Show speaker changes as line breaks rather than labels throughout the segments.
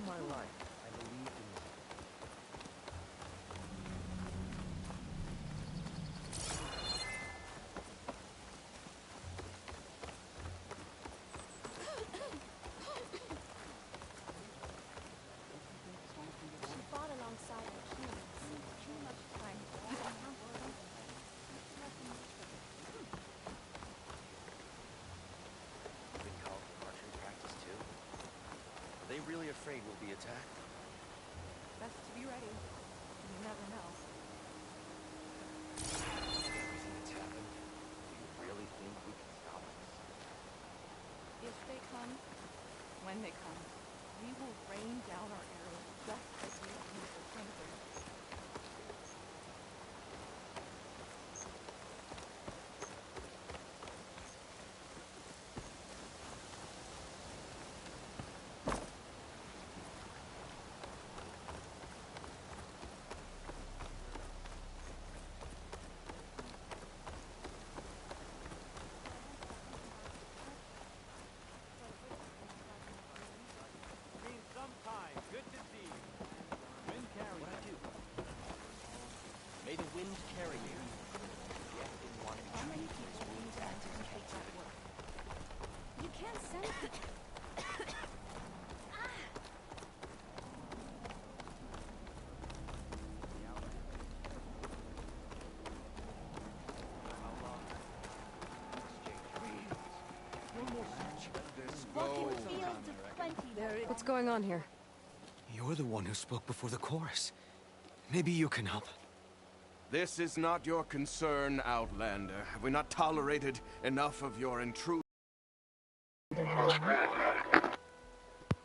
All my life, I believed in love.
She fought alongside her humans. Too much time.
Been called for archery practice too? Are they really afraid we'll be attacked?
Best to be ready. You never know.
Everything that's happened, do you really think we can stop us?
If they come, when they come, we will rain down our arrows just as we do the Predators.
Been some time. Good to see you. Wind carry.
What'd I do? May the wind carry you. Jeff didn't want to be treated to his wounds active and take that work.
You can't send people. Walking fields of plenty.
What's going on here?
You're the one who spoke before the chorus. Maybe you can help.
This is not your concern, Outlander. Have we not tolerated enough of your intrusion?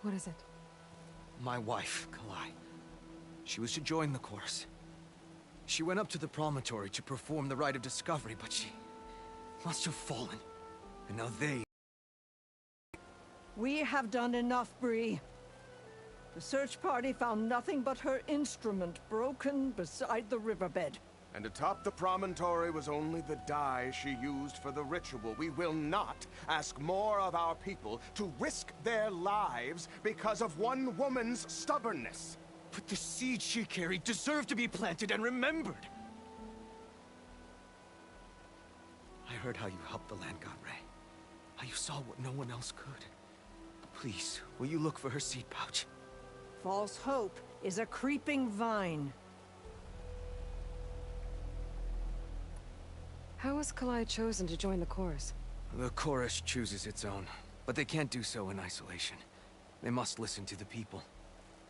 What is it?
My wife, Kalai. She was to join the chorus. She went up to the promontory to perform the rite of discovery, but she must have fallen. And now they...
We have done enough, Bree. The search party found nothing but her instrument broken beside the riverbed.
And atop the promontory was only the dye she used for the ritual. We will not ask more of our people to risk their lives because of one woman's stubbornness.
But the seed she carried deserved to be planted and remembered. I heard how you helped the land god Ray. How you saw what no one else could. Please, will you look for her seed pouch?
False hope is a creeping vine.
How was Kalai chosen to join the chorus?
The chorus chooses its own, but they can't do so in isolation. They must listen to the people.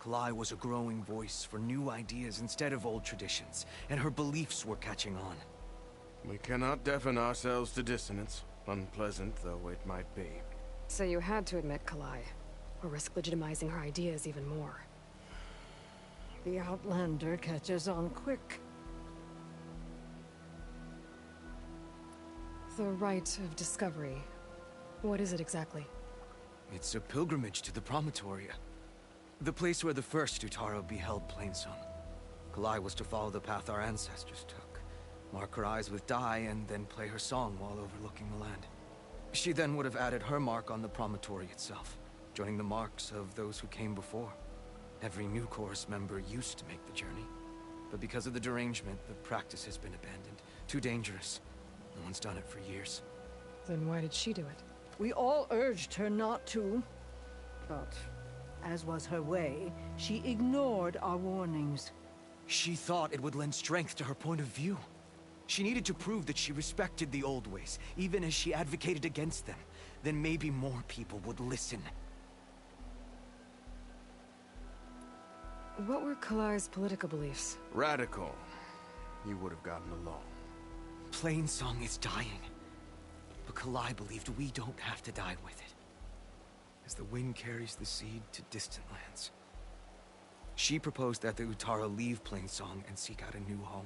Kalai was a growing voice for new ideas instead of old traditions, and her beliefs were catching on.
We cannot deafen ourselves to dissonance, unpleasant though it might be.
So you had to admit Kalai, or risk legitimizing her ideas even more.
The Outlander catches on quick.
The rite of discovery. What is it exactly?
It's a pilgrimage to the Promontoria. The place where the first Utaro beheld Plainsong. Kalai was to follow the path our ancestors took. Mark her eyes with dye and then play her song while overlooking the land. She then would have added her mark on the promontory itself, joining the marks of those who came before. Every new chorus member used to make the journey. But because of the derangement, the practice has been abandoned. Too dangerous. No one's done it for years.
Then why did she do it?
We all urged her not to, but as was her way, she ignored our warnings.
She thought it would lend strength to her point of view. She needed to prove that she respected the old ways, even as she advocated against them. Then maybe more people would listen.
What were Kalai's political beliefs?
Radical. You would have gotten along.
Plainsong is dying. But Kalai believed we don't have to die with it. As the wind carries the seed to distant lands. She proposed that the Utara leave Plainsong and seek out a new home.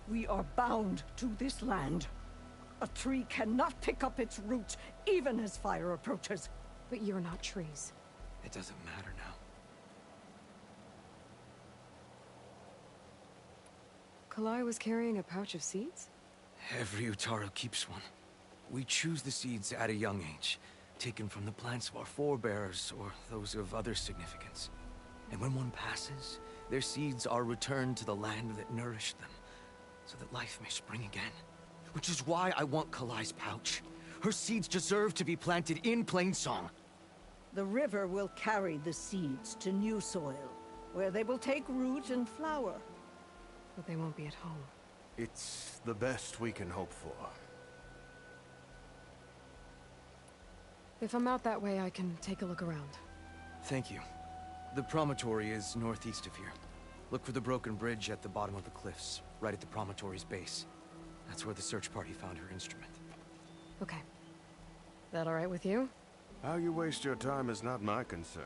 We are bound to this land. A tree cannot pick up its roots, even as fire approaches.
But you're not trees.
It doesn't matter now.
Kalai was carrying a pouch of seeds?
Every Utaro keeps one. We choose the seeds at a young age, taken from the plants of our forebears or those of other significance. And when one passes, their seeds are returned to the land that nourished them, so that life may spring again. Which is why I want Kalai's pouch. Her seeds deserve to be planted in Plainsong.
The river will carry the seeds to new soil, where they will take root and flower.
But they won't be at home.
It's the best we can hope for.
If I'm out that way, I can take a look around.
Thank you. The promontory is northeast of here. Look for the broken bridge at the bottom of the cliffs, right at the promontory's base. That's where the search party found her instrument.
Okay. That all right with you?
How you waste your time is not my concern.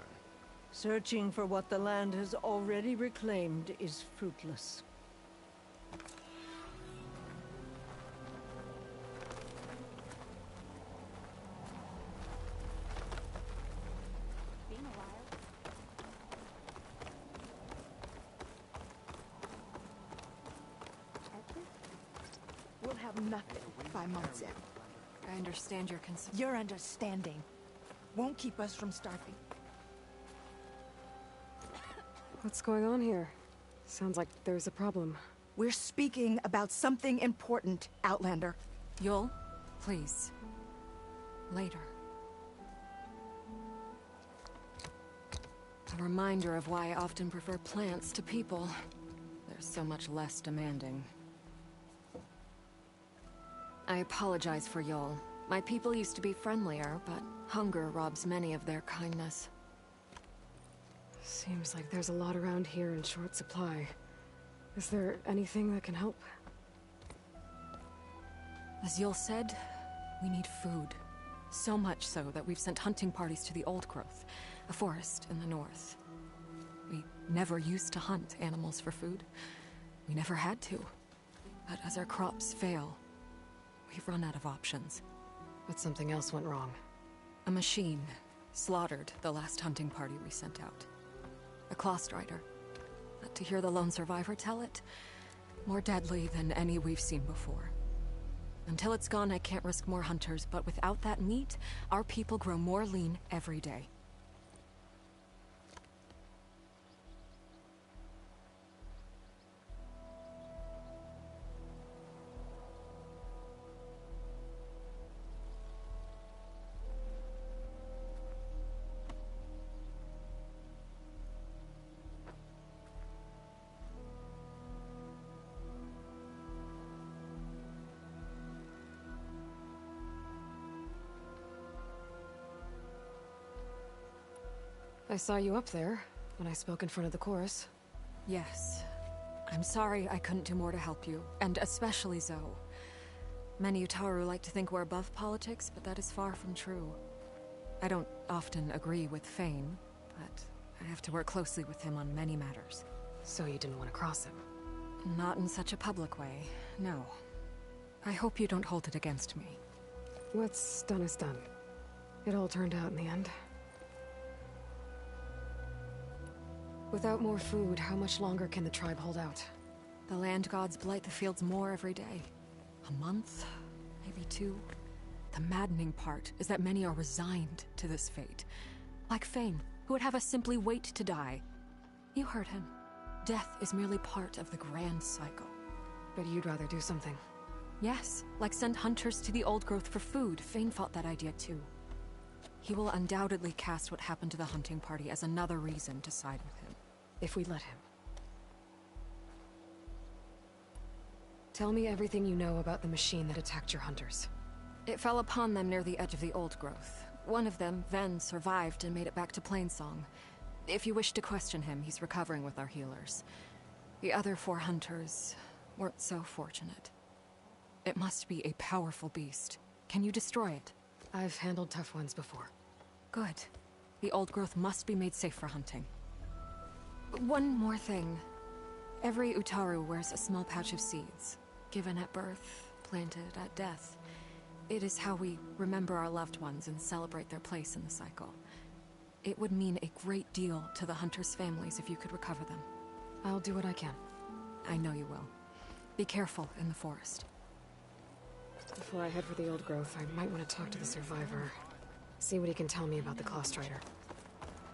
Searching for what the land has already reclaimed is fruitless.
Been a while.
We'll have nothing by month's end. I understand your concern.
Your understanding won't keep us from starving.
What's going on here? Sounds like there's a problem.
We're speaking about something important, Outlander.
Yul, please. Later. A reminder of why I often prefer plants to people. They're so much less demanding. I apologize for Yul. My people used to be friendlier, but hunger robs many of their kindness.
Seems like there's a lot around here in short supply. Is there anything that can help?
As Yul said, we need food. So much so that we've sent hunting parties to the Old Growth, a forest in the north. We never used to hunt animals for food. We never had to. But as our crops fail, we've run out of options.
But something else went wrong.
A machine slaughtered the last hunting party we sent out. A Clawstrider. But to hear the lone survivor tell it, more deadly than any we've seen before. Until it's gone, I can't risk more hunters, but without that meat, our people grow more lean every day.
I saw you up there when I spoke in front of the chorus.
Yes. I'm sorry I couldn't do more to help you, and especially Zoe. Many Utaru like to think we're above politics, but that is far from true. I don't often agree with Fane, but I have to work closely with him on many matters.
So you didn't want to cross him?
Not in such a public way, no. I hope you don't hold it against me.
What's done is done. It all turned out in the end. Without more food, how much longer can the tribe hold out?
The land gods blight the fields more every day. A month, maybe 2. The maddening part is that many are resigned to this fate. Like Fane, who would have us simply wait to die. You heard him. Death is merely part of the grand cycle.
But you'd rather do something.
Yes, like send hunters to the Old Growth for food. Fane fought that idea too. He will undoubtedly cast what happened to the hunting party as another reason to side with him.
If we let him. Tell me everything you know about the machine that attacked your hunters.
It fell upon them near the edge of the Old Growth. One of them, Ven, survived and made it back to Plainsong. If you wish to question him, he's recovering with our healers. The other 4 hunters weren't so fortunate. It must be a powerful beast. Can you destroy it?
I've handled tough ones before.
Good. The Old Growth must be made safe for hunting. One more thing. Every Utaru wears a small pouch of seeds, given at birth, planted at death. It is how we remember our loved ones and celebrate their place in the cycle. It would mean a great deal to the hunters' families if you could recover them.
I'll do what I can.
I know you will. Be careful in the forest.
Before I head for the Old Growth, I might want to talk to the survivor. See what he can tell me about the Clawstrider.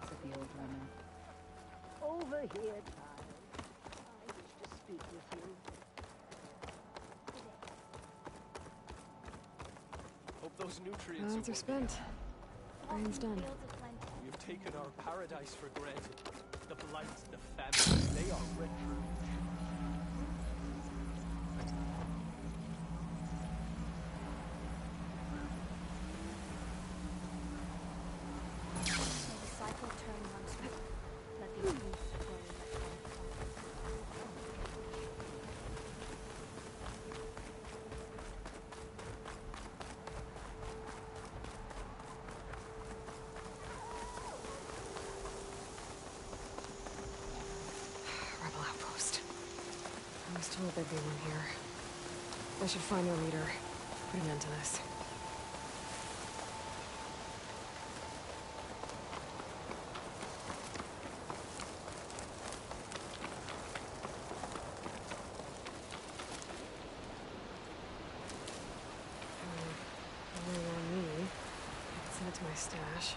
Said the old woman.
Over here, child. I wish to speak with you.
Hope those nutrients
Odds are spent. Rain's done.
Fields of plenty.
We have taken our paradise for granted. The blight, the famine, they are retro.
May the cycle turn once more. Let the abuse grow, let one
Rebel outpost. I was told there'd be one here. I should find their leader. Put an end to this. Only on me. I can send it to my stash.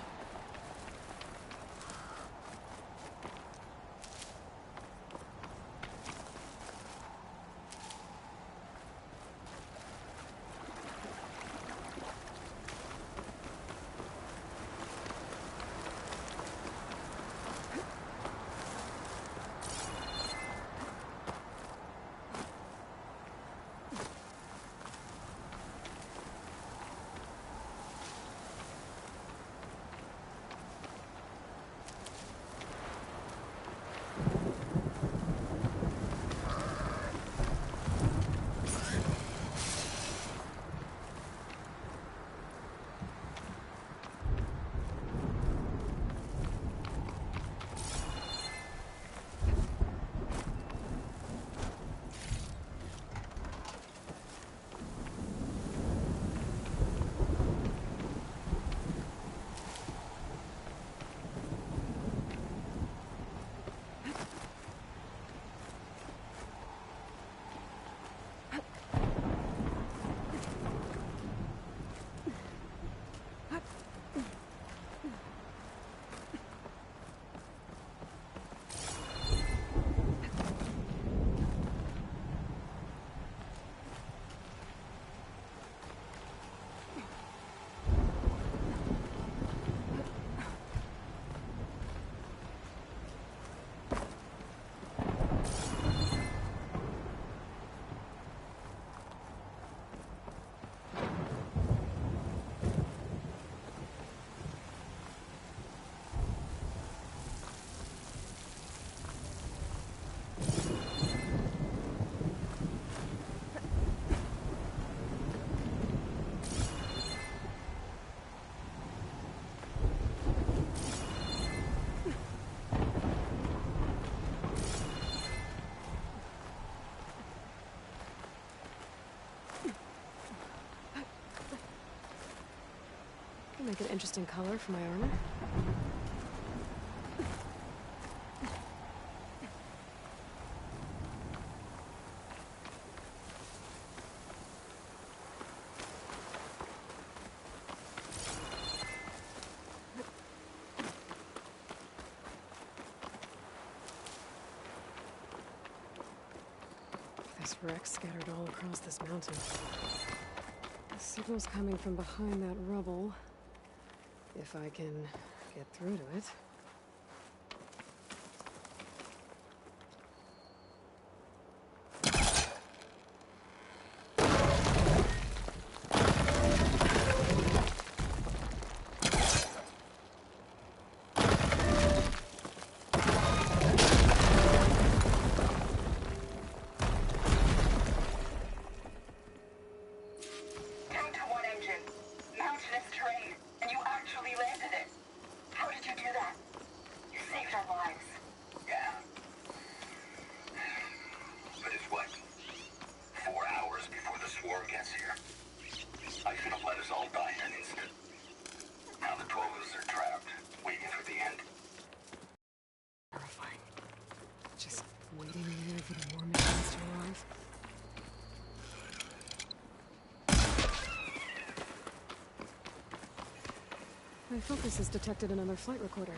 Make an interesting color for my armor. There's wrecks scattered all across this mountain. The signal's coming from behind that rubble. If I can get through to it. My focus has detected another flight recorder.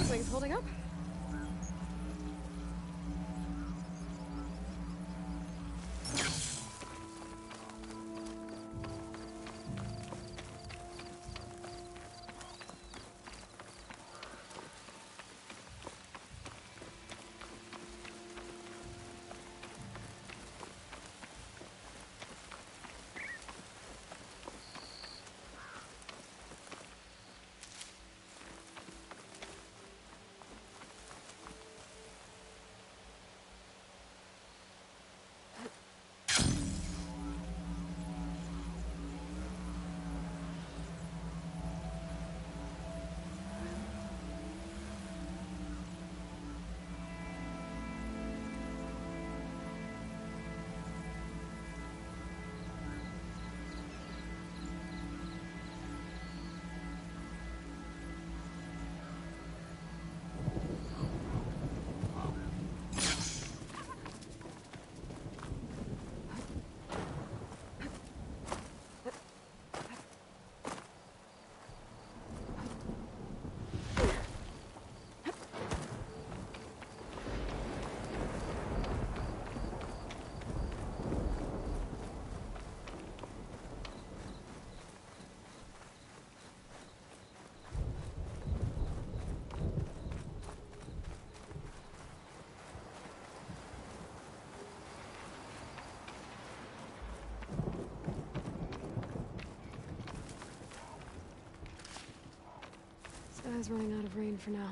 Looks like it's holding up. Sky's running out of rain for now.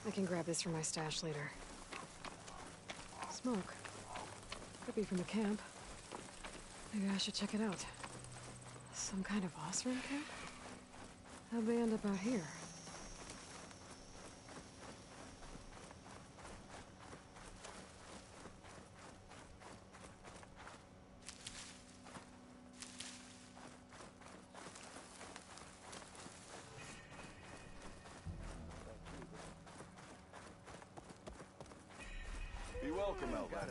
I can grab this from my stash later. Smoke. Could be from the camp. Maybe I should check it out. Some kind of Osram camp? How'd they end up out here?
Be welcome, Elva.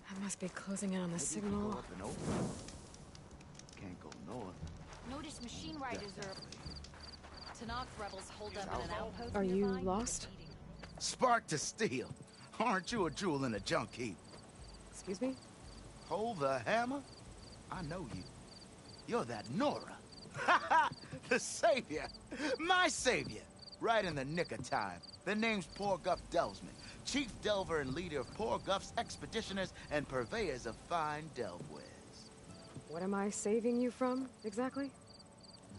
I must be closing in on the signal.
Can't go north.
Notice machine riders are... Tanakh rebels hold up in an outpost
Are you
nearby.
lost?
Spark to steel. Aren't you a jewel in a junk heap?
Excuse me?
Hold the hammer? I know you. You're that Nora. Ha ha! The savior! My savior! Right in the nick of time. The name's Poor Guff Delvesman, chief delver and leader of Poor Guff's expeditioners and purveyors of fine delve wares.
What am I saving you from, exactly?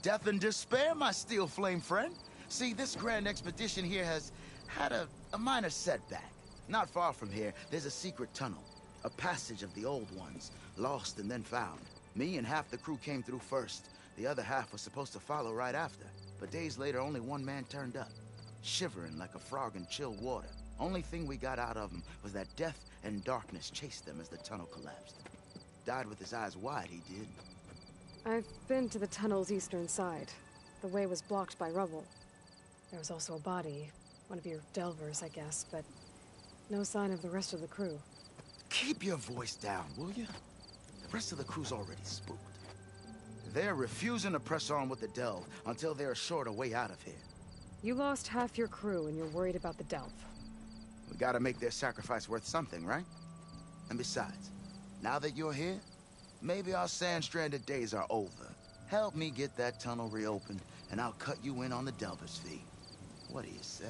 death and despair, my steel flame friend. See, this grand expedition here has had a minor setback. Not far from here, there's a secret tunnel. A passage of the old ones, lost and then found. Me and half the crew came through first. The other half was supposed to follow right after. But days later, only one man turned up, shivering like a frog in chill water. Only thing we got out of him was that death and darkness chased them as the tunnel collapsed. Died with his eyes wide, he did.
I've been to the tunnel's eastern side. The way was blocked by rubble. There was also a body, one of your delvers, I guess, but no sign of the rest of the crew.
Keep your voice down, will you? The rest of the crew's already spooked. They're refusing to press on with the delve until they're assured a way out of here.
You lost half your crew and you're worried about the delve.
We gotta make their sacrifice worth something, right? And besides, now that you're here, maybe our sand-stranded days are over. Help me get that tunnel reopened, and I'll cut you in on the delver's fee. What do you say?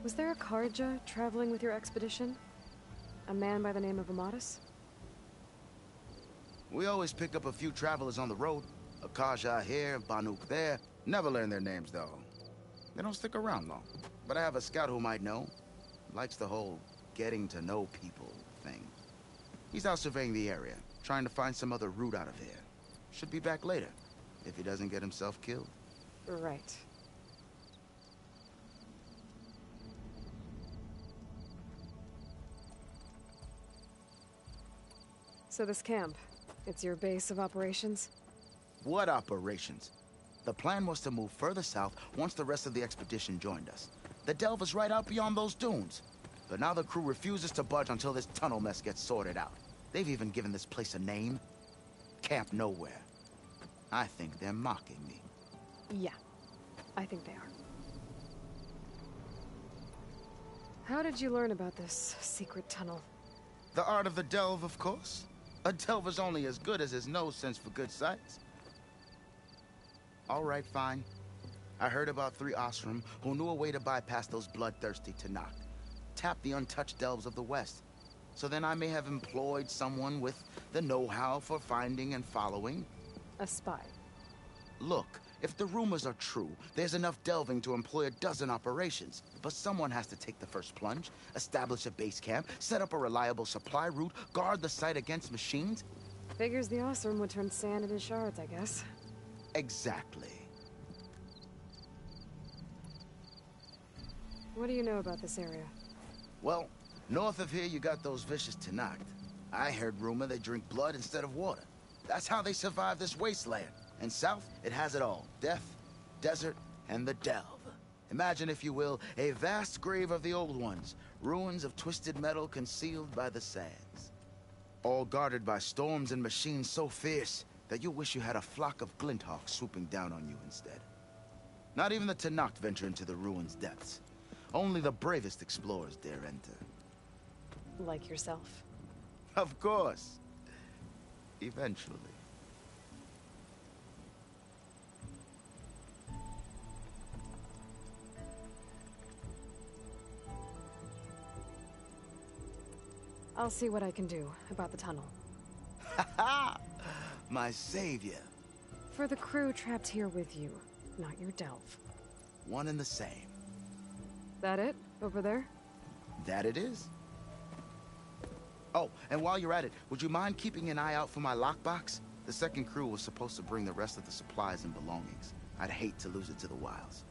Was there a Karja traveling with your expedition? A man by the name of Amatus?
We always pick up a few travelers on the road. A Kaja here, Banuk there. Never learn their names, though. They don't stick around long. But I have a scout who might know. Likes the whole getting to know people thing. He's out surveying the area, trying to find some other route out of here. Should be back later, if he doesn't get himself killed.
Right. So this camp, it's your base of operations?
What operations? The plan was to move further south once the rest of the expedition joined us. The delve is right out beyond those dunes. But now the crew refuses to budge until this tunnel mess gets sorted out. They've even given this place a name. Camp Nowhere. I think they're mocking me.
Yeah, I think they are. How did you learn about this secret tunnel?
The art of the delve, of course. A delver's only as good as his nose sense for good sights. All right, fine. I heard about 3 Osram who knew a way to bypass those bloodthirsty Tanakh. Tap the untouched delves of the West. So then I may have employed someone with the know-how for finding and following.
A spy.
Look, if the rumors are true, there's enough delving to employ a dozen operations. But someone has to take the first plunge, establish a base camp, set up a reliable supply route, guard the site against machines.
Figures the Osram would turn sand into shards, I guess.
Exactly.
What do you know about this area?
Well, north of here you got those vicious Tanakh. I heard rumor they drink blood instead of water. That's how they survive this wasteland. And south, it has it all. Death, desert, and the delve. Imagine, if you will, a vast grave of the old ones. Ruins of twisted metal concealed by the sands. All guarded by storms and machines so fierce that you wish you had a flock of glinthawks swooping down on you instead. Not even the Tanakh venture into the ruins' depths. Only the bravest explorers dare enter.
Like yourself.
Of course. Eventually.
I'll see what I can do about the tunnel.
Ha ha! My savior.
For the crew trapped here with you, not your delve.
One and the same.
That it? Over there?
That it is. Oh, and while you're at it, would you mind keeping an eye out for my lockbox? The second crew was supposed to bring the rest of the supplies and belongings. I'd hate to lose it to the wilds.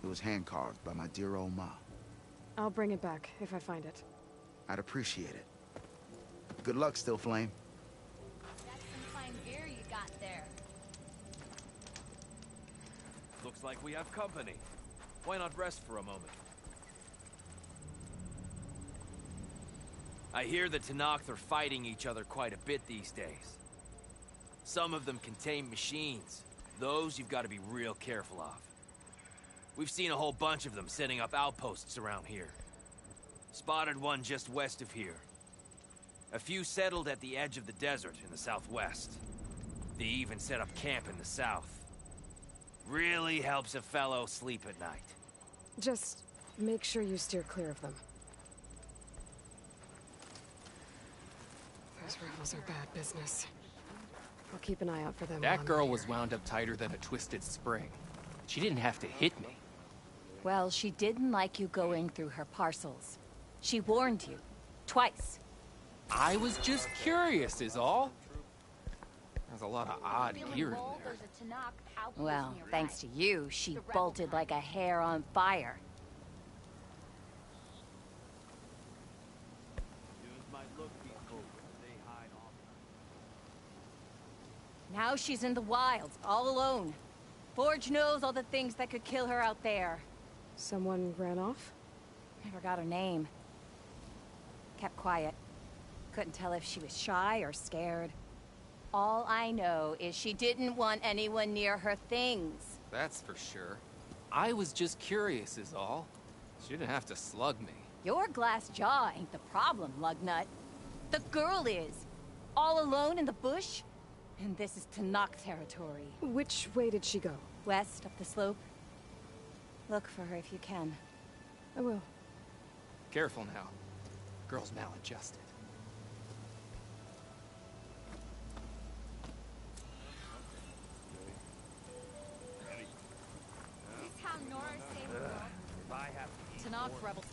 It was hand-carved by my dear old ma.
I'll bring it back if I find it.
I'd appreciate it. Good luck, Still Flame.
That's some fine gear you got there.
Looks like we have company. Why not rest for a moment? I hear the Tanakh are fighting each other quite a bit these days. Some of them contain machines. Those you've got to be real careful of. We've seen a whole bunch of them setting up outposts around here. Spotted one just west of here. A few settled at the edge of the desert in the southwest. They even set up camp in the south. Really helps a fellow sleep at night.
Just make sure you steer clear of them. Those rebels are bad business. I'll keep an eye out for them. while
That
I'm
girl
here.
was wound up tighter than a twisted spring. She didn't have to hit me.
Well, she didn't like you going through her parcels. She warned you. Twice.
I was just curious is all. There's a lot of odd gear in there.
Well, thanks to you, she bolted like a hare on fire. Now she's in the wilds, all alone. Forge knows all the things that could kill her out there.
Someone ran off?
I forgot her name. Kept quiet. Couldn't tell if she was shy or scared. All I know is she didn't want anyone near her things.
That's for sure. I was just curious is all. She didn't have to slug me.
Your glass jaw ain't the problem, lugnut. The girl is. All alone in the bush. And this is Tanakh territory.
Which way did she go?
West, up the slope. Look for her if you can.
I will.
Careful now. Girl's maladjusted.
This is how Nora saved the world.
If I have to eat
Tanakh
more-
rebels.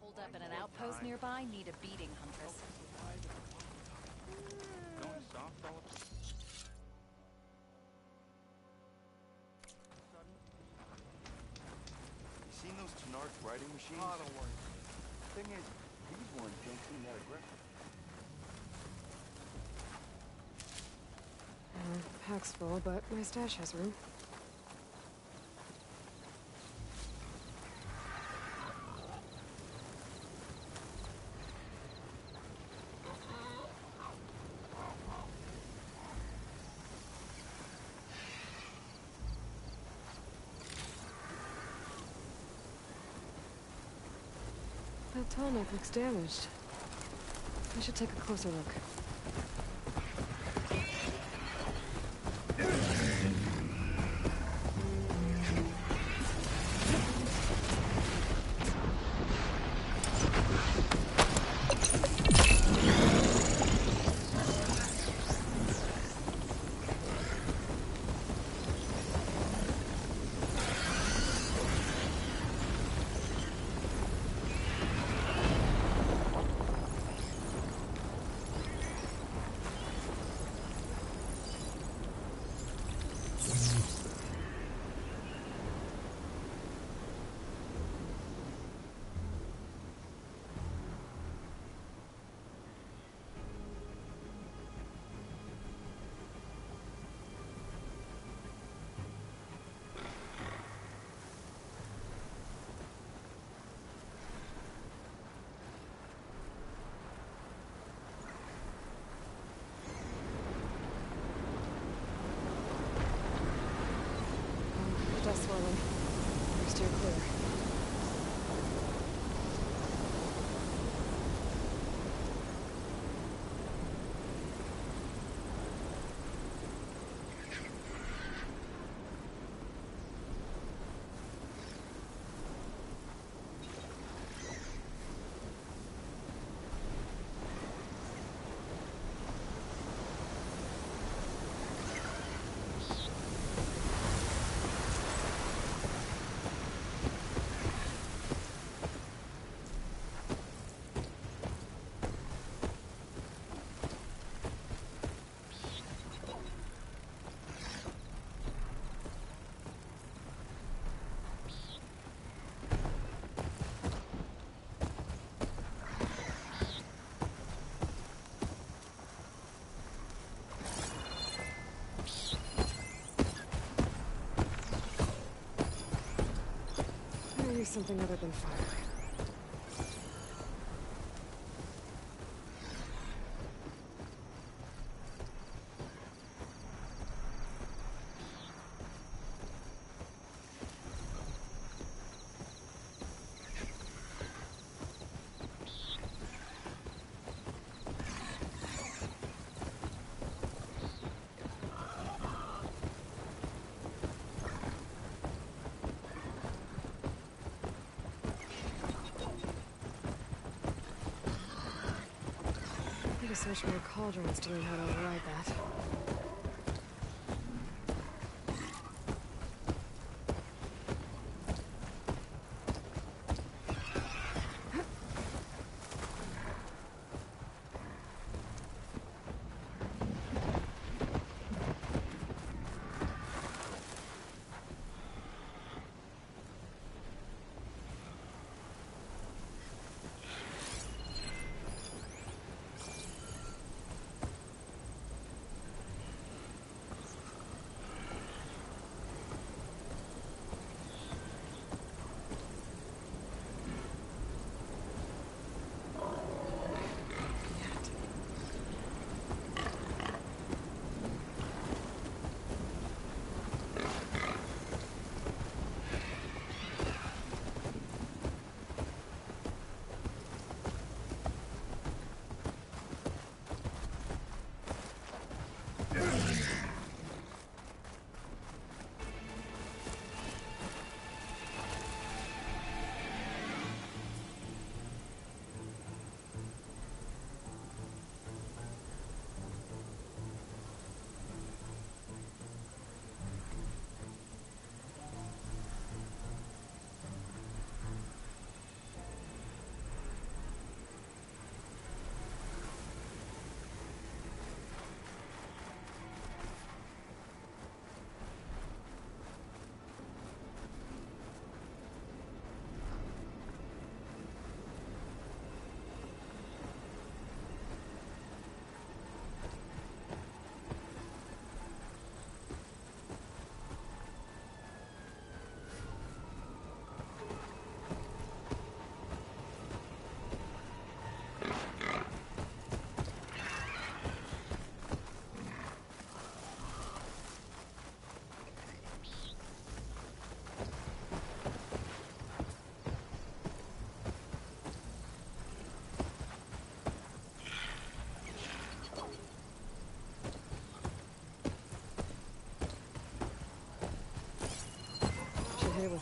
Hold up at an outpost nearby. Need a beating, Huntress.
Going soft all up. You seen those Tenarch riding machines?
Oh, don't worry.
Thing is, these ones don't seem that aggressive.
Pack's full, but my stash has room. That tall knife looks damaged. I should take a closer look. Dust swirling. We're steer clear. Maybe something other than fire. I need to search more cauldrons to learn how to override that.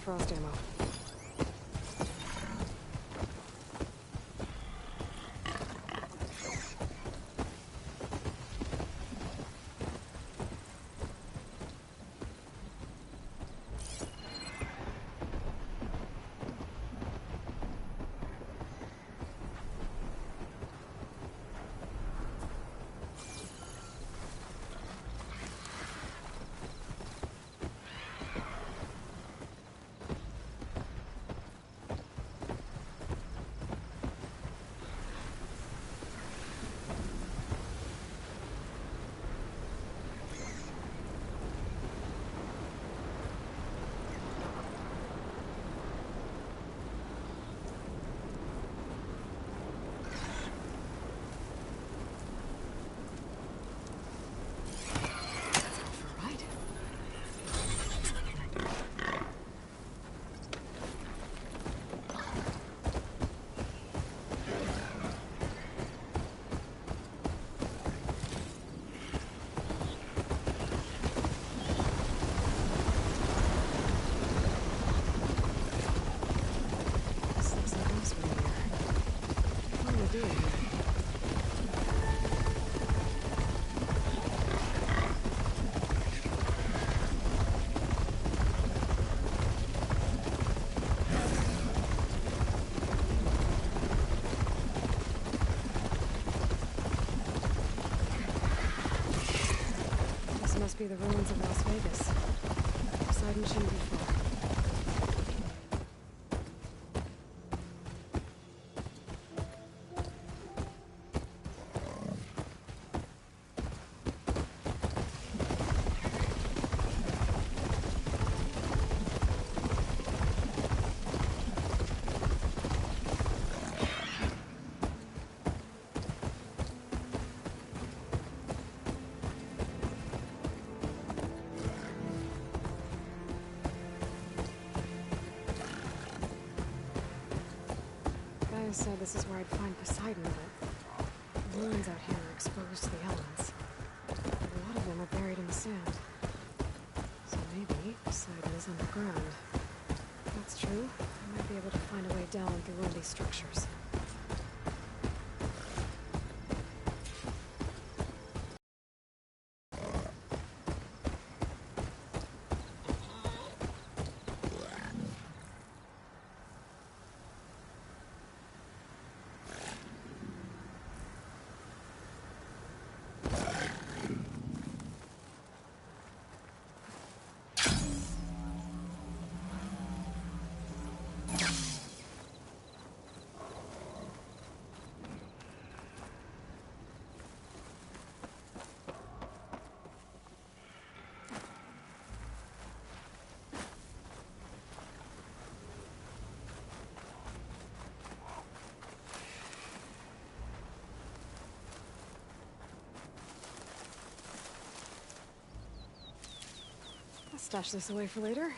frost ammo. Must be the ruins of Las Vegas. Poseidon shouldn't be far. Gaius said this is where I'd find Poseidon, but the ruins out here are exposed to the elements. A lot of them are buried in the sand. So maybe Poseidon is underground. If that's true, I might be able to find a way down through one of these structures. I'll stash this away for later.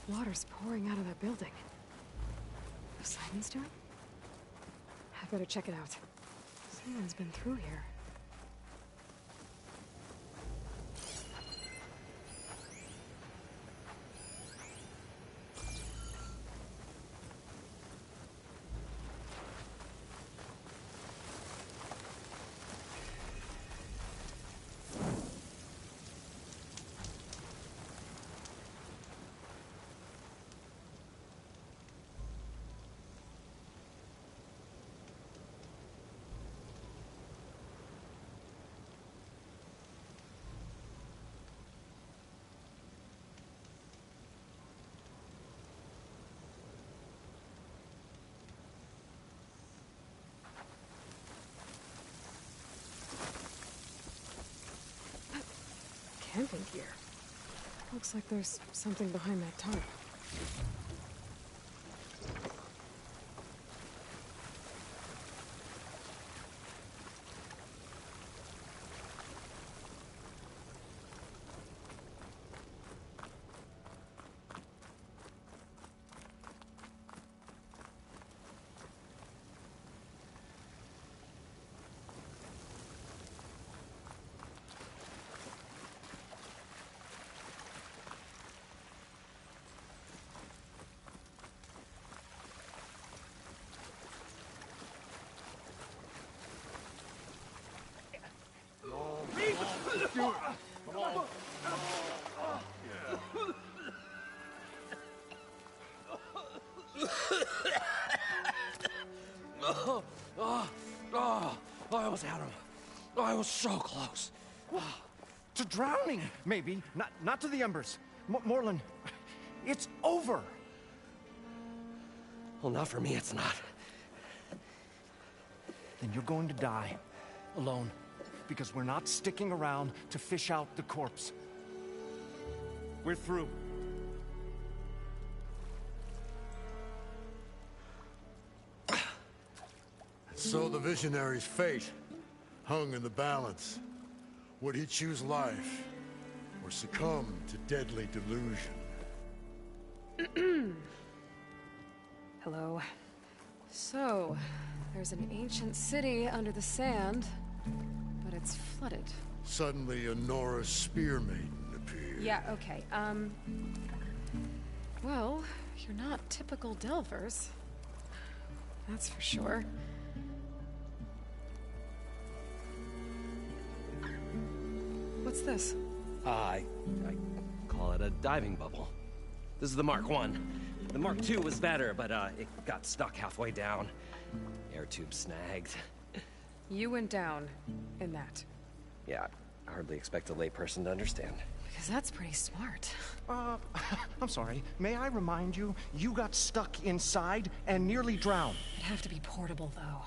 Water's pouring out of that building. Poseidon's doing? I better check it out. Someone's been through here. Camping gear. Looks like there's something behind that tarp.
I almost had him. I was so close.
To drowning, maybe. Not to the embers. Moreland, it's over.
Well, not for me, it's not.
Then you're going to die. Alone. Because we're not sticking around to fish out the corpse. We're through.
So the visionary's fate hung in the balance. Would he choose life or succumb to deadly delusion?
Hello. So, there's an ancient city under the sand, but it's flooded.
Suddenly, a Nora spear maiden appeared.
Yeah, okay, well, you're not typical Delvers. That's for sure. What's this?
I call it a diving bubble. This is the Mark I. The Mark II was better, but it got stuck halfway down. Air tube snagged.
You went down in that.
Yeah, I hardly expect a layperson to understand.
Because that's pretty smart.
I'm sorry. May I remind you, you got stuck inside and nearly drowned.
It'd have to be portable, though.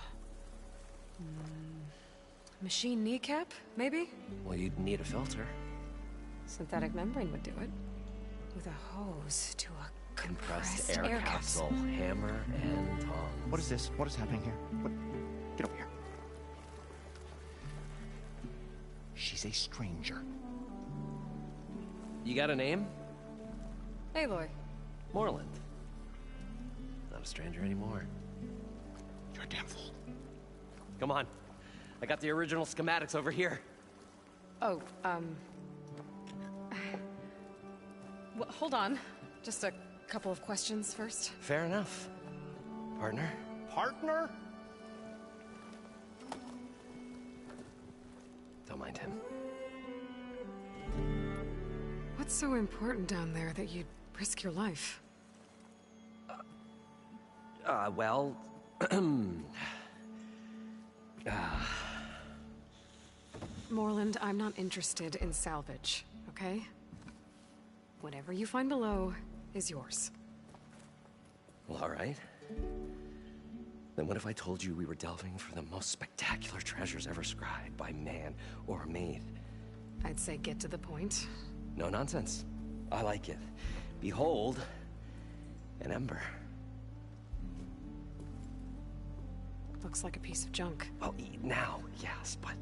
Machine kneecap, maybe?
Well, you'd need a filter.
Synthetic membrane would do it. With a hose to a compressed
air capsule, hammer, and tongs.
What is this? What is happening here? What? Get over here. She's a stranger.
You got a name?
Aloy.
Moreland. Not a stranger anymore.
You're a damn fool.
Come on. I got the original schematics over here.
Oh, well, hold on. Just a couple of questions first.
Fair enough. Partner?
Partner?
Don't mind him.
What's so important down there that you'd risk your life?
Well...
Moreland, I'm not interested in salvage, okay? Whatever you find below is yours.
Well, all right. Then what if I told you we were delving for the most spectacular treasures ever scribed by man or maid?
I'd say get to the point.
No nonsense. I like it. Behold, an ember.
Looks like a piece of junk.
Well, now, yes, but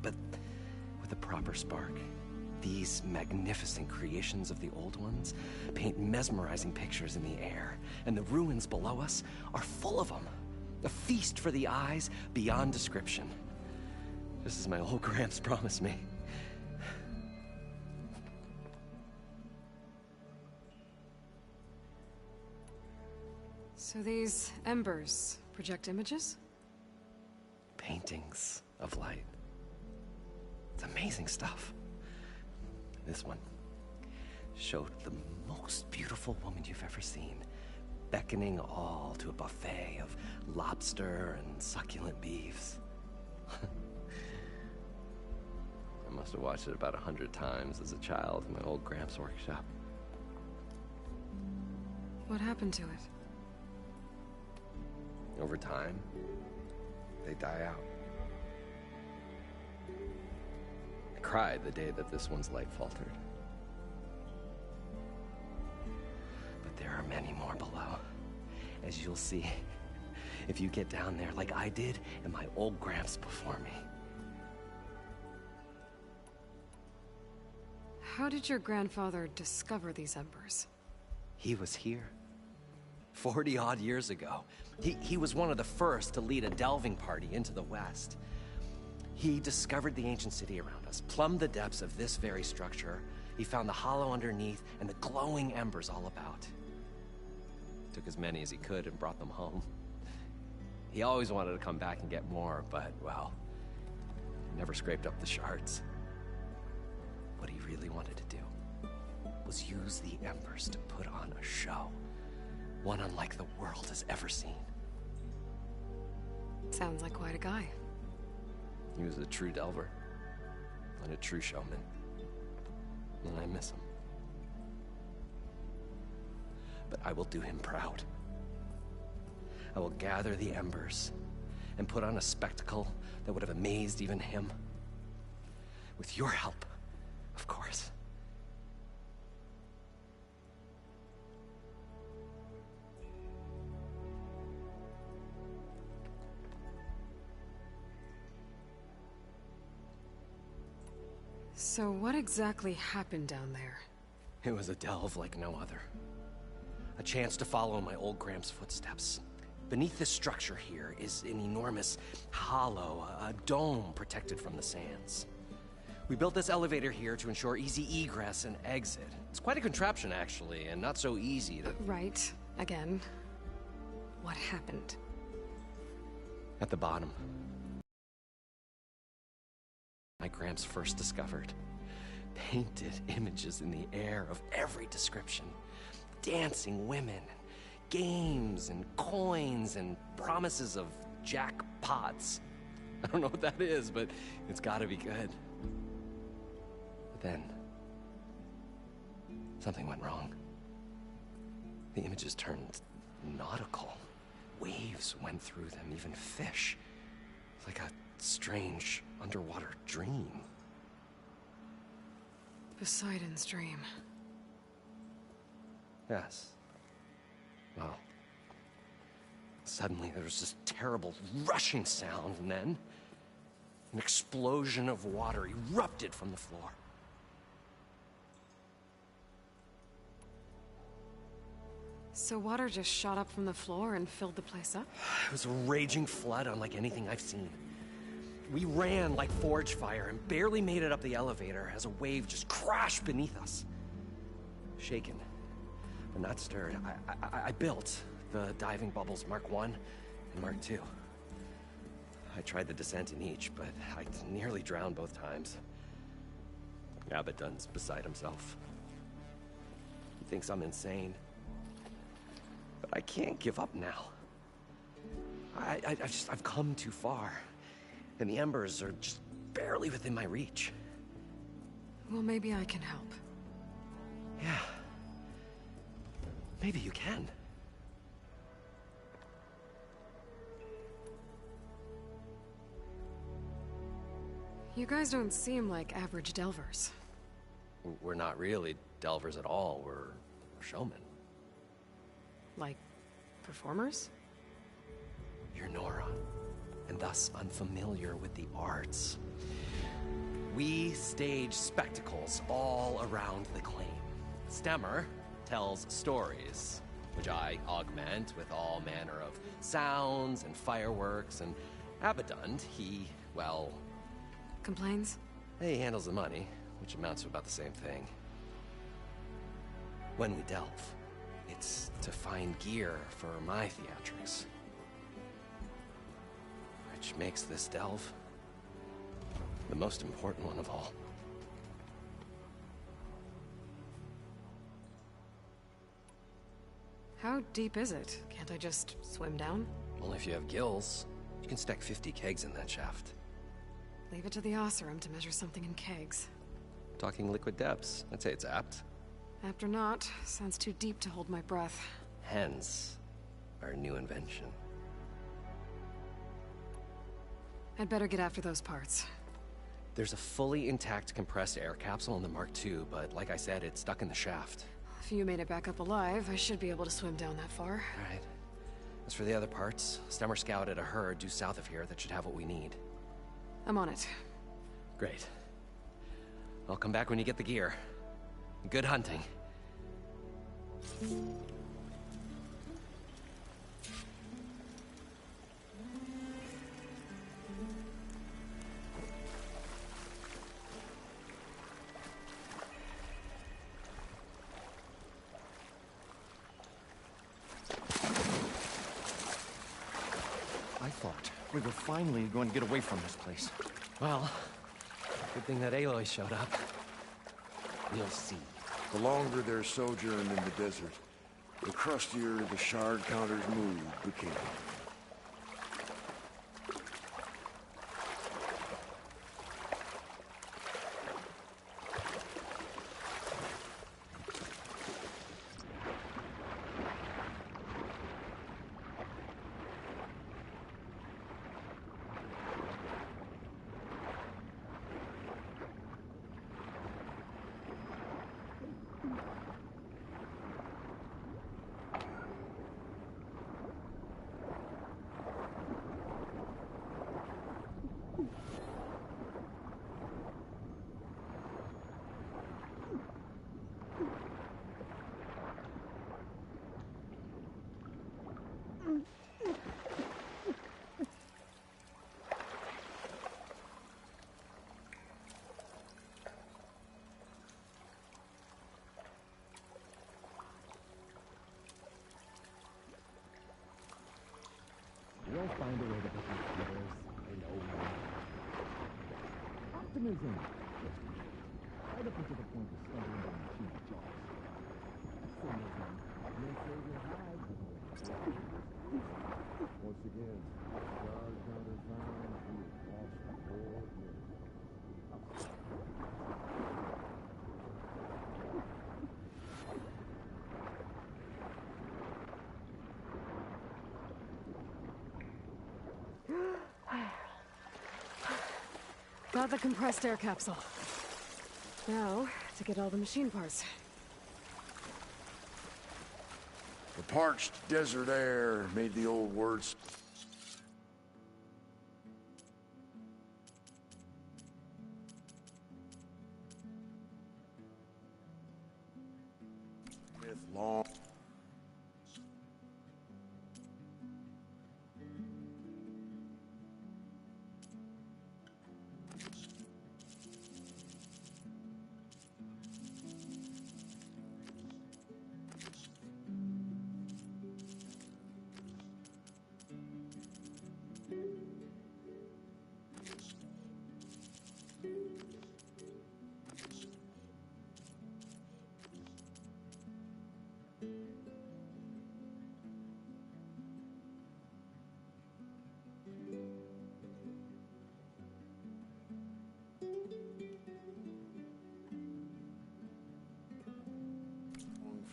with a proper spark. These magnificent creations of the old ones paint mesmerizing pictures in the air, and the ruins below us are full of them. A feast for the eyes beyond description. Just as my old Gramps promised me.
So these embers project images?
Paintings of light. It's amazing stuff. This one showed the most beautiful woman you've ever seen, beckoning all to a buffet of lobster and succulent beefs. I must have watched it about 100 times as a child in my old Gramps workshop.
What happened to it?
Over time, they die out. I cried the day that this one's light faltered. But there are many more below, as you'll see if you get down there like I did and my old Gramps before me.
How did your grandfather discover these embers?
He was here. 40-odd years ago. He was one of the first to lead a delving party into the West. He discovered the ancient city around us, plumbed the depths of this very structure. He found the hollow underneath and the glowing embers all about. Took as many as he could and brought them home. He always wanted to come back and get more, but, well, never scraped up the shards. What he really wanted to do was use the embers to put on a show. One unlike the world has ever seen.
Sounds like quite a guy.
He was a true delver. And a true showman. And I miss him. But I will do him proud. I will gather the embers and put on a spectacle that would have amazed even him. With your help, of course.
So what exactly happened down there?
It was a delve like no other. A chance to follow my old Gram's footsteps. Beneath this structure here is an enormous hollow, a dome protected from the sands. We built this elevator here to ensure easy egress and exit. It's quite a contraption, actually, and not so easy to...
Right. Again. What happened?
At the bottom. My Gramps first discovered. Painted images in the air of every description. Dancing women, games and coins and promises of jackpots. I don't know what that is, but it's gotta be good. But then, something went wrong. The images turned nautical. Waves went through them, even fish. It's like a strange underwater dream.
Poseidon's dream.
Yes. Well, suddenly there was this terrible rushing sound, and then an explosion of water erupted from the floor.
So water just shot up from the floor and filled the place up?
It was a raging flood unlike anything I've seen. We ran like forge fire and barely made it up the elevator as a wave just crashed beneath us. Shaken, but not stirred, I built the diving bubbles Mark I and Mark II. I tried the descent in each, but I nearly drowned both times. Abaddon's beside himself. He thinks I'm insane. But I can't give up now. I've come too far. And the embers are just barely within my reach.
Well, maybe I can help.
Yeah. Maybe you can.
You guys don't seem like average delvers.
We're not really delvers at all. We're showmen.
Like, performers?
You're Nora, and thus unfamiliar with the arts. We stage spectacles all around the claim. Stemmer tells stories, which I augment with all manner of sounds and fireworks, and Abaddon, he, well...
Complains?
He handles the money, which amounts to about the same thing. When we delve, it's to find gear for my theatrics. Which makes this delve the most important one of all.
How deep is it? Can't I just swim down?
Only if you have gills. You can stack 50 kegs in that shaft.
Leave it to the Oseram to measure something in kegs.
Talking liquid depths, I'd say it's apt.
Apt or not, sounds too deep to hold my breath.
Hence, our new invention.
I'd better get after those parts.
There's a fully intact compressed air capsule in the Mark II, but like I said, it's stuck in the shaft.
If you made it back up alive, I should be able to swim down that far.
All right. As for the other parts, Stemmer scouted a herd due south of here that should have what we need.
I'm on it.
Great. I'll come back when you get the gear. Good hunting.
I thought we were finally going to get away from this place.
Well, good thing that Aloy showed up. We'll see.
The longer their sojourn in the desert, the crustier the shard counter's mood became.
We'll find a way to put these killers in over. Optimism. Right up until the point of stumbling down the human jaws. Optimism. May save your hide, but once again, guard counter found, we have lost 4 minutes.
Got the compressed air capsule. Now, to get all the machine parts.
The parched desert air made the old words. Long.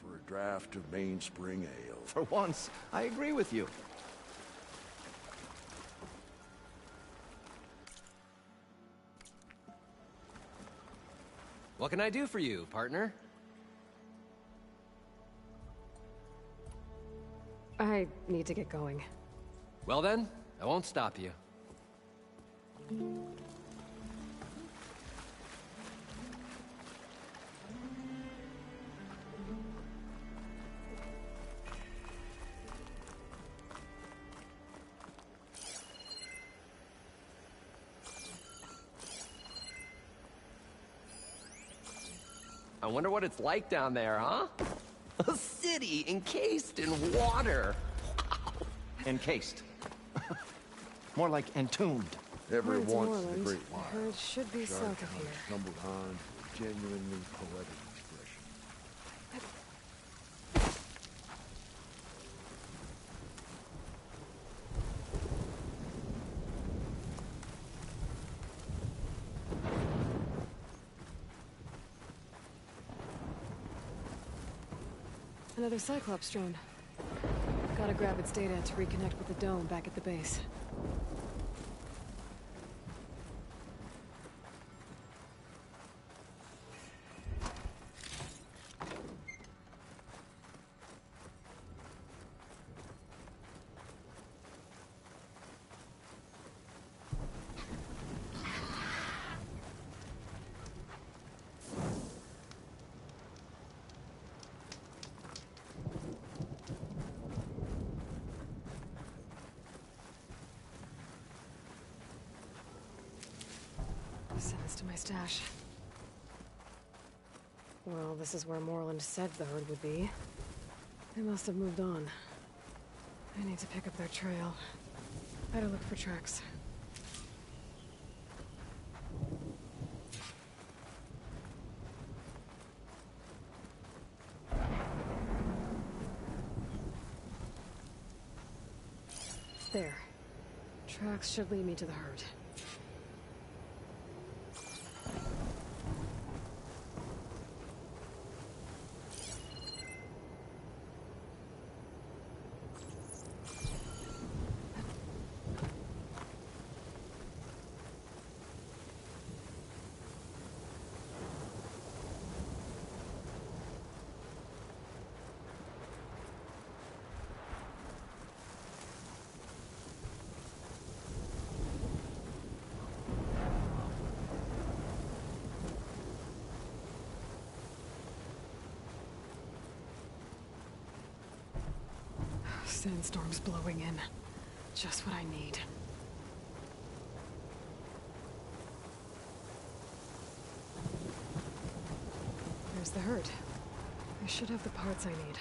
For a draft of mainspring ale.
For once, I agree with you.
What can I do for you, partner?
I need to get going.
Well then, I won't stop you. I wonder what it's like down there, huh? A city encased in water.
Encased. More like entombed.
Ever
Mine's
once the
Moreland.
great
I
wild.
heard should be
Shard
south of
counter
here.
stumbled on to a genuinely poetic expression.
Another Cyclops drone. Gotta grab its data to reconnect with the dome back at the base. Send this to my stash. Well, this is where Moreland said the herd would be. They must have moved on. I need to pick up their trail. Better look for tracks. Tracks should lead me to the herd. Sandstorm's blowing in. Just what I need. There's the herd. I should have the parts I need.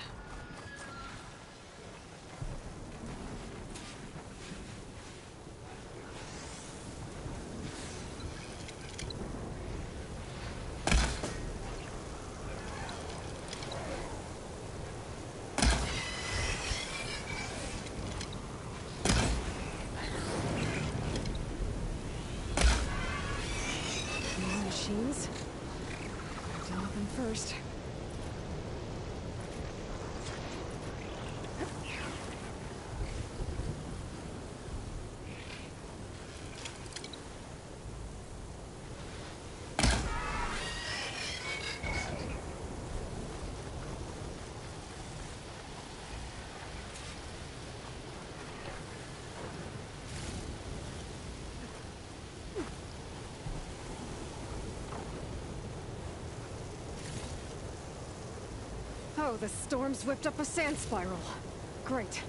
Machines? I'll deal with them first. Oh, the storm's whipped up a sand spiral. Great.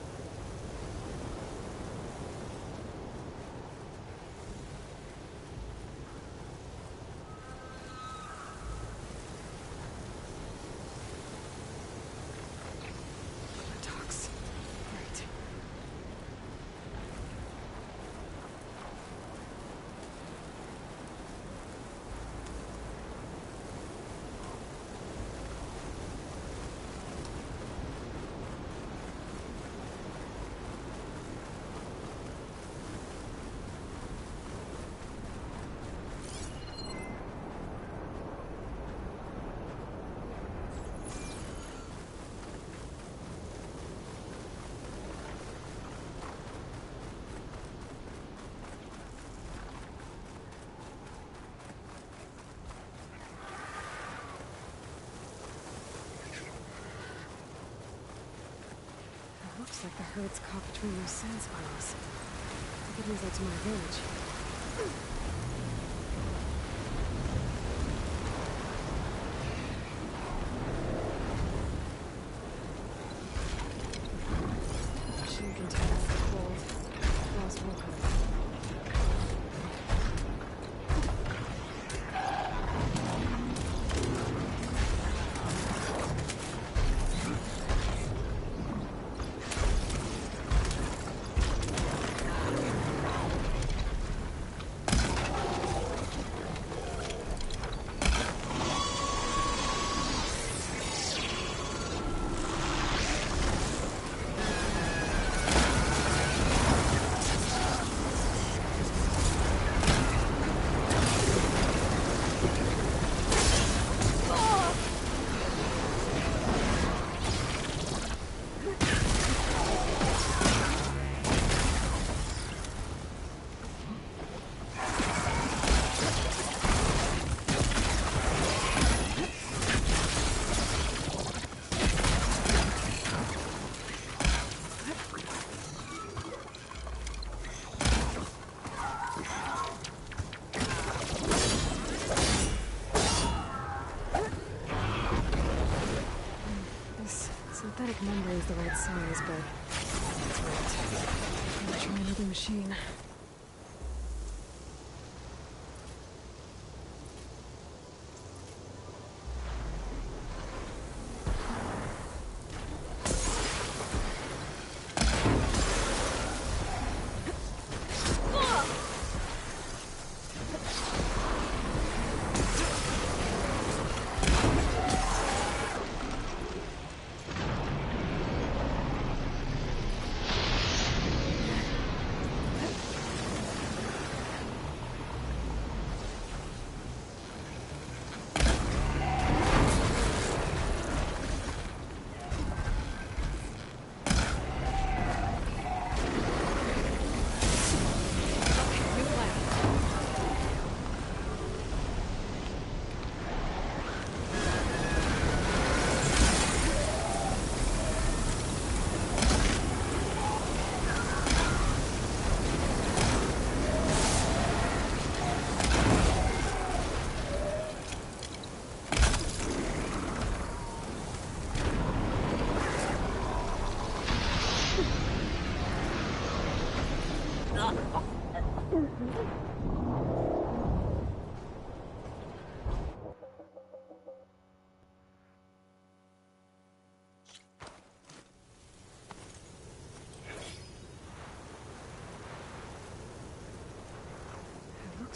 Docks. Great. Looks like the herd's caught between those sand spirals. I think it means that's my advantage. Machine containers are cold. Lost welcome. Synthetic membrane's the right size, but that's right. I'm gonna try another machine.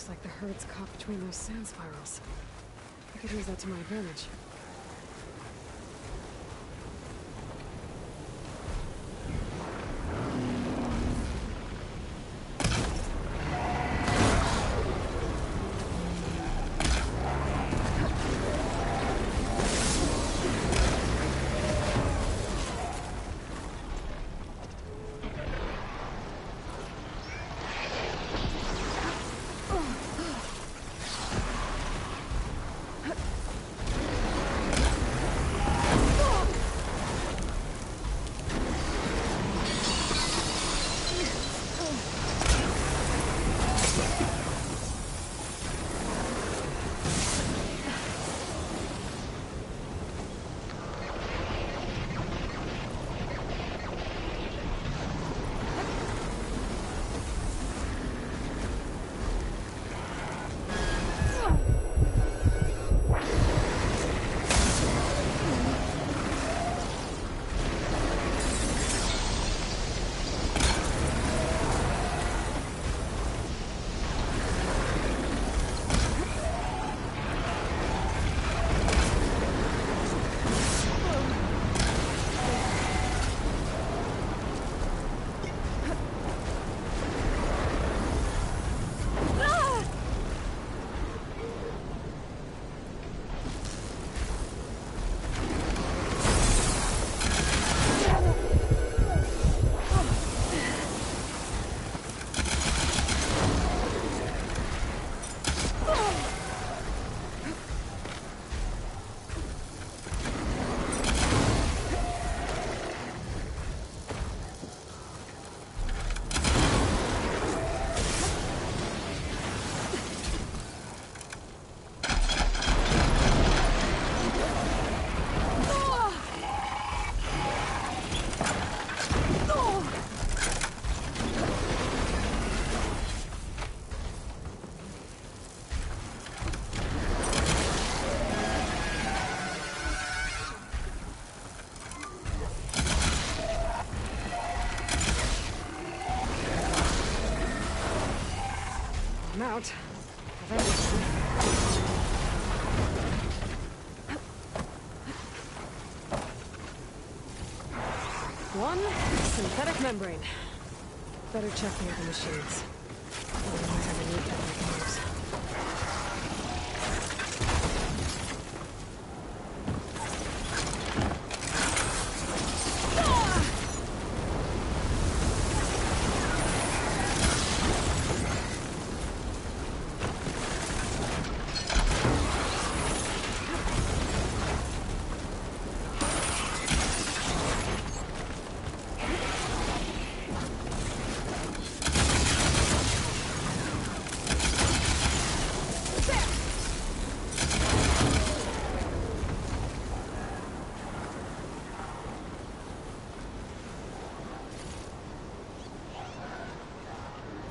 Looks like the herd's caught between those sand spirals. I could use that to my advantage. I'm out of everything. One synthetic membrane. Better check the other machines. Otherwise, I will need that moves.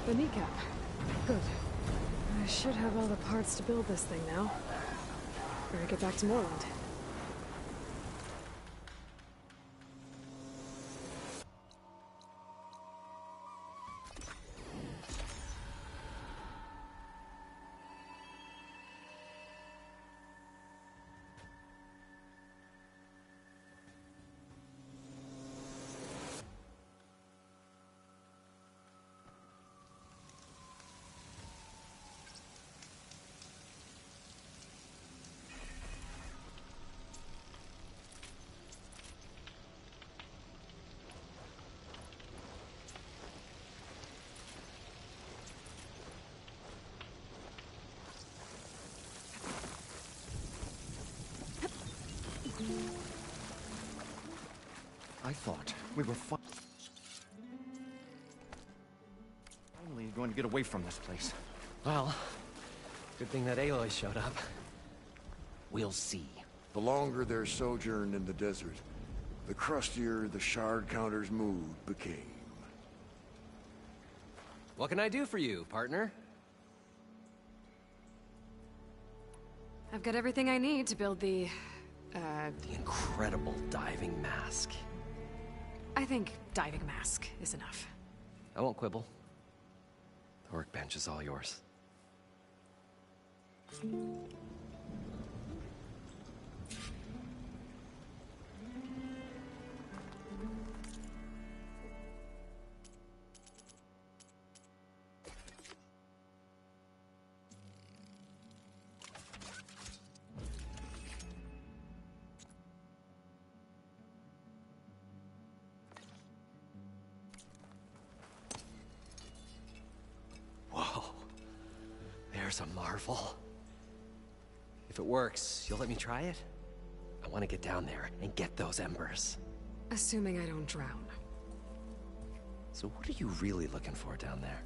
The kneecap. Good. I should have all the parts to build this thing now. Better get back to Moreland.
I thought we were finally going to get away from this place.
Well, good thing that Aloy showed up. We'll see.
The longer their sojourn in the desert, the crustier the shard counter's mood became.
What can I do for you, partner?
I've got everything I need to build the
incredible diving mask.
I think diving mask is enough.
I won't quibble. The workbench is all yours. Whoa. There's a marvel. If it works, you'll let me try it? I want to get down there and get those embers.
Assuming I don't drown.
So what are you really looking for down there?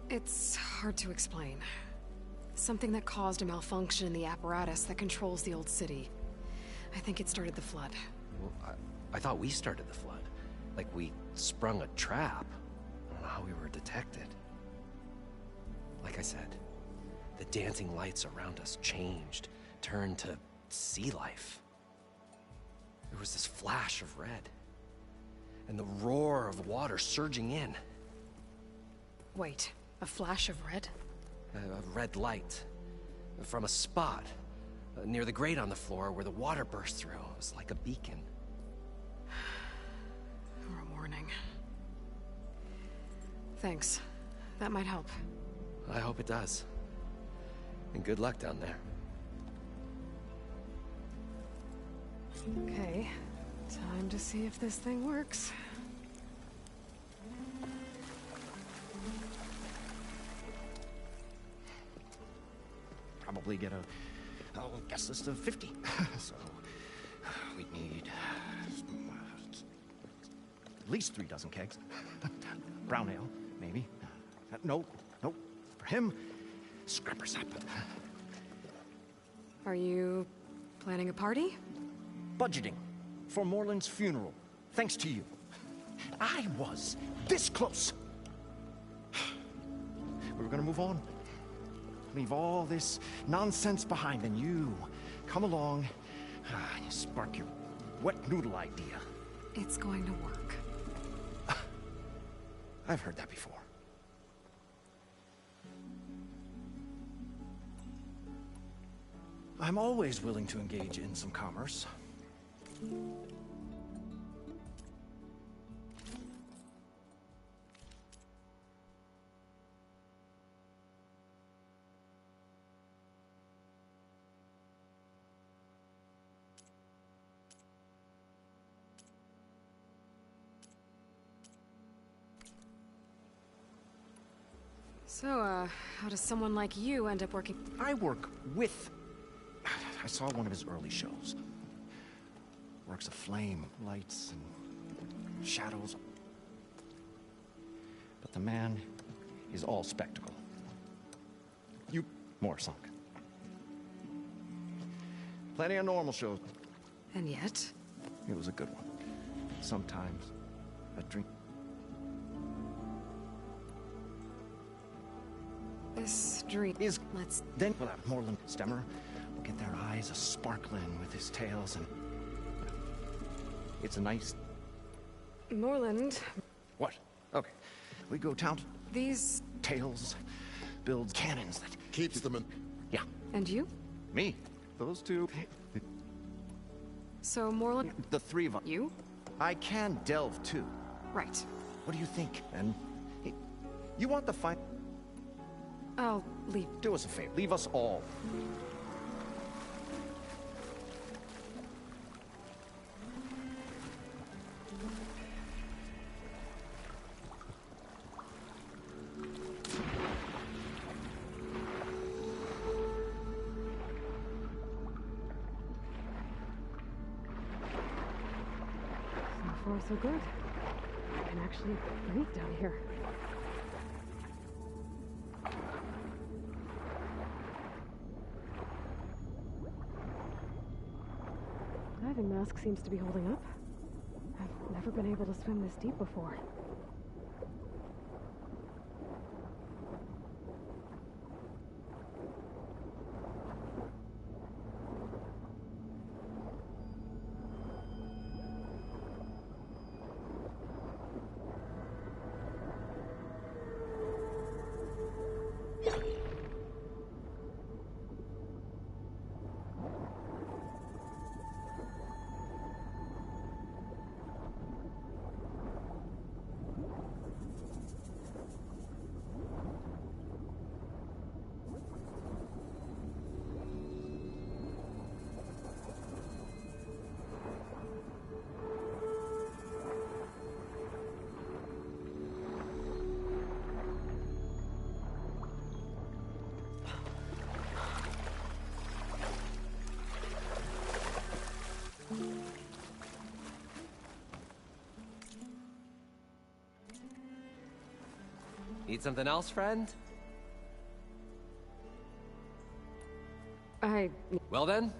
It's hard to explain. Something that caused a malfunction in the apparatus that controls the old city. I think it started the flood.
Well, I thought we started the flood. Like we sprung a trap. I don't know how we were detected. Like I said, the dancing lights around us changed, turned to sea life. There was this flash of red, and the roar of water surging in.
Wait, a flash of red?
A red light from a spot near the grate on the floor where the water burst through. It was like a beacon.
Or a warning. Thanks. That might help.
I hope it does. And good luck down there.
Okay, time to see if this thing works.
Probably get a guest list of 50. So we'd need at least 3 dozen kegs. Brown ale, maybe. No. For him, scrapper sap.
Are you planning a party?
Budgeting for Moreland's funeral, thanks to you. I was this close. We were gonna move on. Leave all this nonsense behind, and you come along and you spark your wet noodle idea.
It's going to work.
I've heard that before. I'm always willing to engage in some commerce.
So, how does someone like you end up working?
I work with... I saw one of his early shows. Works of flame, lights, and shadows. But the man is all spectacle. You more sunk. Plenty of normal shows.
And yet?
It was a good one. Sometimes a drink.
This dream
is...
Let's...
Then we'll have Moreland Stemmer. We'll get their eyes a-sparkling with his tales, and... It's a nice...
Moreland...
What? Okay. We go town...
These...
Tales builds cannons that...
Keeps them in...
Yeah.
And you?
Me. Those two...
So, Moreland...
The 3 of us.
You?
I can delve, too.
Right.
What do you think, Ben? You want the fight?
I'll leave.
Do us a favor. Leave us all.
So far, so good. I can actually breathe down here. Diving mask seems to be holding up. I've never been able to swim this deep before.
Need something else, friend?
Well then?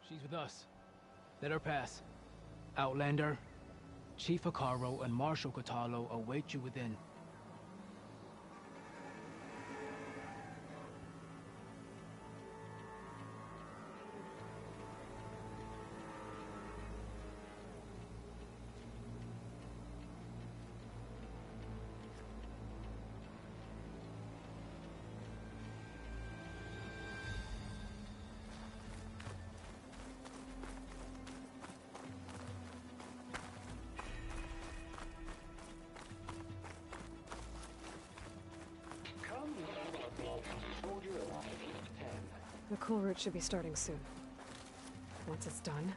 She's with us. Let her pass. Outlander, Chief Hikaru and Marshal Katalo await you within.
The coal route should be starting soon. Once it's done,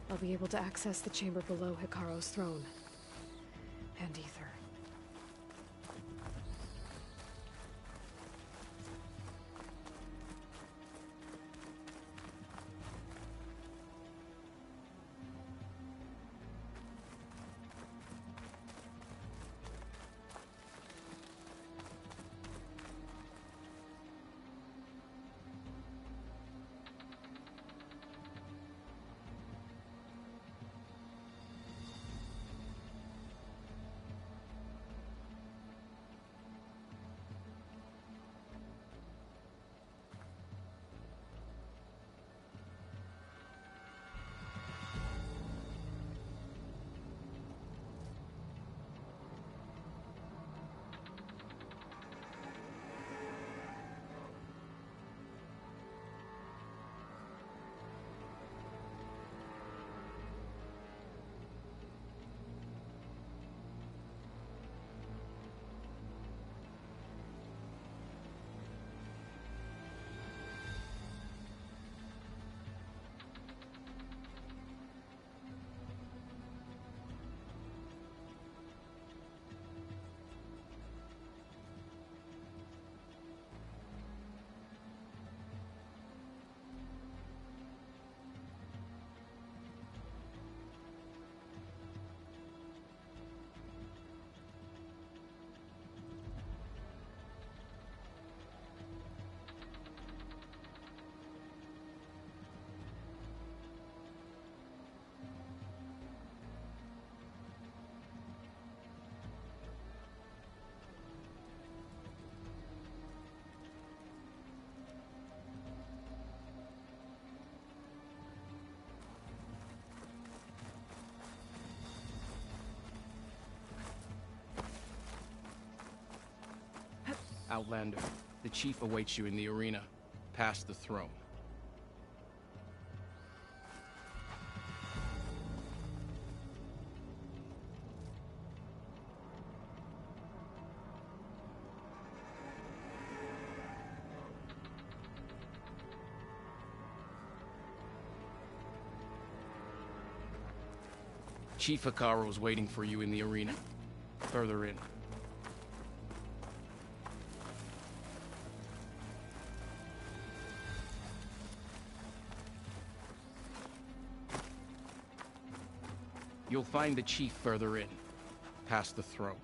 I'll be able to access the chamber below Hikaru's throne. And Ether.
Outlander. The chief awaits you in the arena, past the throne. Chief Hikaru is waiting for you in the arena, further in. You'll find the chief further in, past the throne.